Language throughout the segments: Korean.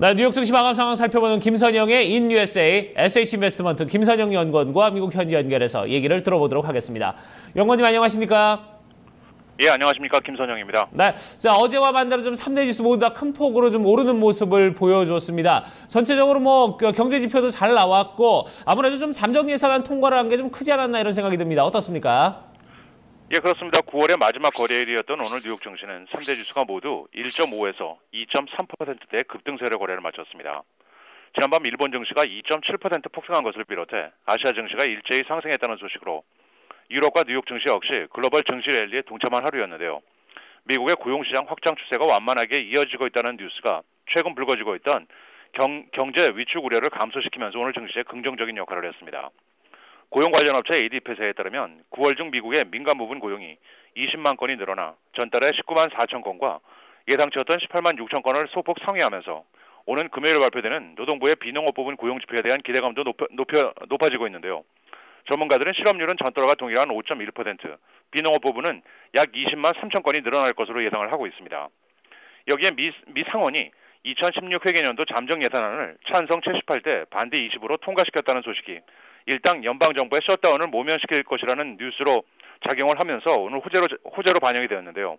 네, 뉴욕 증시 마감 상황 살펴보는 김선영의 인 USA SH 인베스트먼트 김선영 연구원과 미국 현지 연결해서 얘기를 들어보도록 하겠습니다. 연구원님 안녕하십니까? 예, 안녕하십니까. 김선영입니다. 네, 자 어제와 반대로 좀 3대 지수 모두 다 큰 폭으로 좀 오르는 모습을 보여줬습니다. 전체적으로 뭐 경제 지표도 잘 나왔고 아무래도 좀 잠정 예산안 통과를 한 게 좀 크지 않았나 이런 생각이 듭니다. 어떻습니까? 예, 그렇습니다. 9월의 마지막 거래일이었던 오늘 뉴욕 증시는 3대 지수가 모두 1.5에서 2.3%대 급등세로 거래를 마쳤습니다. 지난밤 일본 증시가 2.7% 폭등한 것을 비롯해 아시아 증시가 일제히 상승했다는 소식으로 유럽과 뉴욕 증시 역시 글로벌 증시 랠리에 동참한 하루였는데요. 미국의 고용시장 확장 추세가 완만하게 이어지고 있다는 뉴스가 최근 불거지고 있던 경제 위축 우려를 감소시키면서 오늘 증시에 긍정적인 역할을 했습니다. 고용 관련 업체 ADP에서에 따르면 9월 중 미국의 민간 부분 고용이 20만 건이 늘어나 전달에 19만 4천 건과 예상치였던 18만 6천 건을 소폭 상회하면서 오는 금요일 발표되는 노동부의 비농업 부분 고용 지표에 대한 기대감도 높아지고 있는데요. 전문가들은 실업률은 전달과 동일한 5.1%, 비농업 부분은 약 20만 3천 건이 늘어날 것으로 예상을 하고 있습니다. 여기에 미 상원이 2016 회계년도 잠정 예산안을 찬성 78대 반대 20으로 통과시켰다는 소식이 일당 연방정부의 셧다운을 모면시킬 것이라는 뉴스로 작용을 하면서 오늘 호재로 반영이 되었는데요.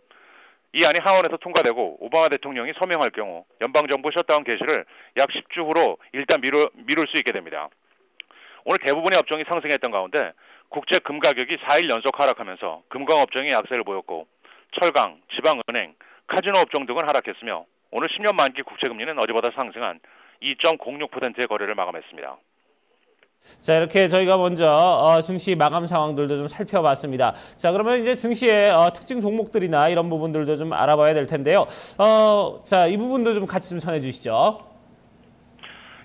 이 안이 하원에서 통과되고 오바마 대통령이 서명할 경우 연방정부 셧다운 개시를 약 10주 후로 일단 미룰 수 있게 됩니다. 오늘 대부분의 업종이 상승했던 가운데 국제 금 가격이 4일 연속 하락하면서 금광 업종이 약세를 보였고 철강, 지방은행, 카지노 업종 등은 하락했으며 오늘 10년 만기 국채금리는 어제보다 상승한 2.06%의 거래를 마감했습니다. 자, 이렇게 저희가 먼저 증시 마감 상황들도 좀 살펴봤습니다. 자, 그러면 이제 증시의 특징 종목들이나 이런 부분들도 좀 알아봐야 될 텐데요. 자, 이 부분도 좀 같이 좀 전해주시죠.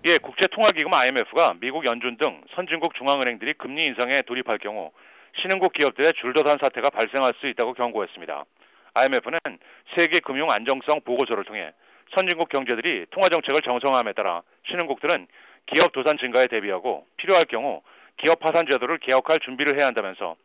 예, 국제통화기금 IMF가 미국 연준 등 선진국 중앙은행들이 금리 인상에 돌입할 경우 신흥국 기업들의 줄도산 사태가 발생할 수 있다고 경고했습니다. IMF는 세계 금융 안정성 보고서를 통해 선진국 경제들이 통화정책을 정상화함에 따라 신흥국들은 기업 도산 증가에 대비하고 필요할 경우 기업 파산 제도를 개혁할 준비를 해야 한다면서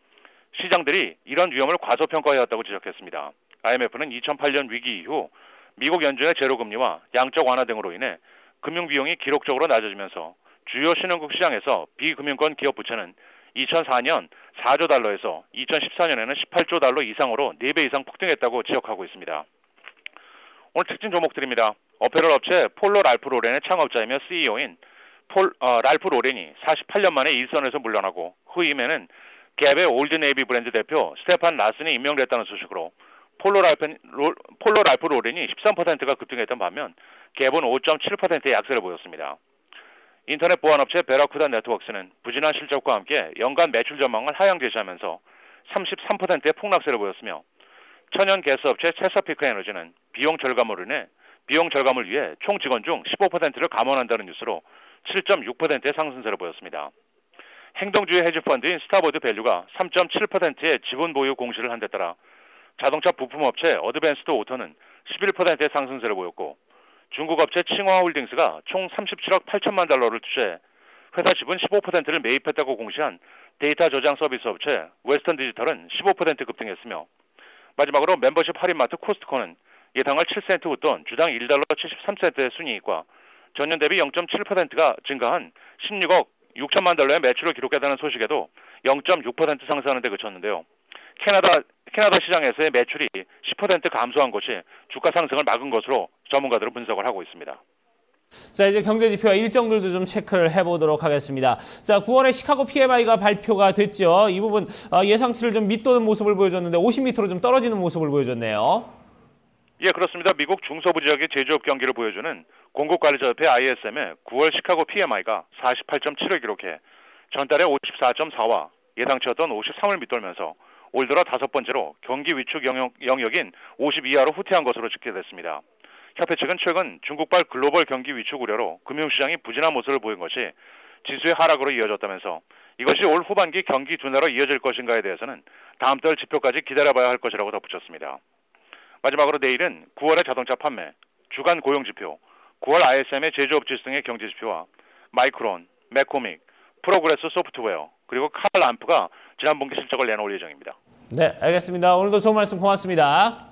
시장들이 이런 위험을 과소평가해왔다고 지적했습니다. IMF는 2008년 위기 이후 미국 연준의 제로금리와 양적 완화 등으로 인해 금융비용이 기록적으로 낮아지면서 주요 신흥국 시장에서 비금융권 기업 부채는 2004년 4조 달러에서 2014년에는 18조 달러 이상으로 4배 이상 폭등했다고 지적하고 있습니다. 오늘 특징 종목들입니다. 어페럴 업체 폴로 랄프 로렌의 창업자이며 CEO인 랄프 로렌이 48년 만에 일선에서 물러나고 후임에는 갭의 올드 네이비 브랜드 대표 스테판 라슨이 임명됐다는 소식으로 폴로 랄프 로렌이 13%가 급등했던 반면 갭은 5.7%의 약세를 보였습니다. 인터넷 보안업체 베라쿠다 네트워크스는 부진한 실적과 함께 연간 매출 전망을 하향 제시하면서 33%의 폭락세를 보였으며 천연 가스업체 체사피크 에너지는 비용 절감을 위해 총 직원 중 15%를 감원한다는 뉴스로 7.6%의 상승세를 보였습니다. 행동주의 헤지펀드인 스타보드 밸류가 3.7%의 지분 보유 공시를 한 데 따라 자동차 부품업체 어드밴스드 오토는 11%의 상승세를 보였고 중국 업체 칭화홀딩스가 총 37억 8천만 달러를 투자해 회사 지분 15%를 매입했다고 공시한 데이터 저장 서비스 업체 웨스턴 디지털은 15% 급등했으며 마지막으로 멤버십 할인마트 코스트코는 예상을 7센트 웃돈 주당 1달러 73센트의 순이익과 전년 대비 0.7%가 증가한 16억 6천만 달러의 매출을 기록했다는 소식에도 0.6% 상승하는 데 그쳤는데요. 캐나다 시장에서의 매출이 10% 감소한 것이 주가 상승을 막은 것으로 전문가들은 분석을 하고 있습니다. 자, 이제 경제 지표와 일정들도 좀 체크를 해보도록 하겠습니다. 자, 9월에 시카고 PMI가 발표가 됐죠. 이 부분 예상치를 좀 밑도는 모습을 보여줬는데 50m로 좀 떨어지는 모습을 보여줬네요. 예, 그렇습니다. 미국 중서부 지역의 제조업 경기를 보여주는 공급관리자협회 ISM의 9월 시카고 PMI가 48.7을 기록해 전달에 54.4와 예상치였던 53을 밑돌면서 올 들어 5번째로 경기 위축 영역인 50 이하로 후퇴한 것으로 집계됐습니다. 협회 측은 최근 중국발 글로벌 경기 위축 우려로 금융시장이 부진한 모습을 보인 것이 지수의 하락으로 이어졌다면서 이것이 올 후반기 경기 둔화로 이어질 것인가에 대해서는 다음 달 지표까지 기다려봐야 할 것이라고 덧붙였습니다. 마지막으로 내일은 9월의 자동차 판매, 주간 고용지표, 9월 ISM의 제조업 지수 등의 경제지표와 마이크론, 맥코믹, 프로그레스 소프트웨어, 그리고 칼 람프가 지난 분기 실적을 내놓을 예정입니다. 네, 알겠습니다. 오늘도 좋은 말씀 고맙습니다.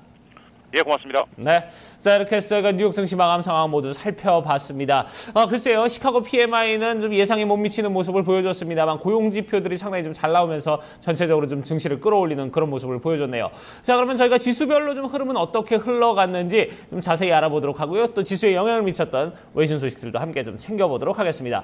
예, 고맙습니다. 네. 자, 이렇게 해서 저희가 뉴욕 증시 마감 상황 모두 살펴봤습니다. 글쎄요, 시카고 PMI는 좀 예상에 못 미치는 모습을 보여줬습니다만 고용 지표들이 상당히 좀 잘 나오면서 전체적으로 좀 증시를 끌어올리는 그런 모습을 보여줬네요. 자, 그러면 저희가 지수별로 좀 흐름은 어떻게 흘러갔는지 좀 자세히 알아보도록 하고요. 또 지수에 영향을 미쳤던 외신 소식들도 함께 좀 챙겨보도록 하겠습니다.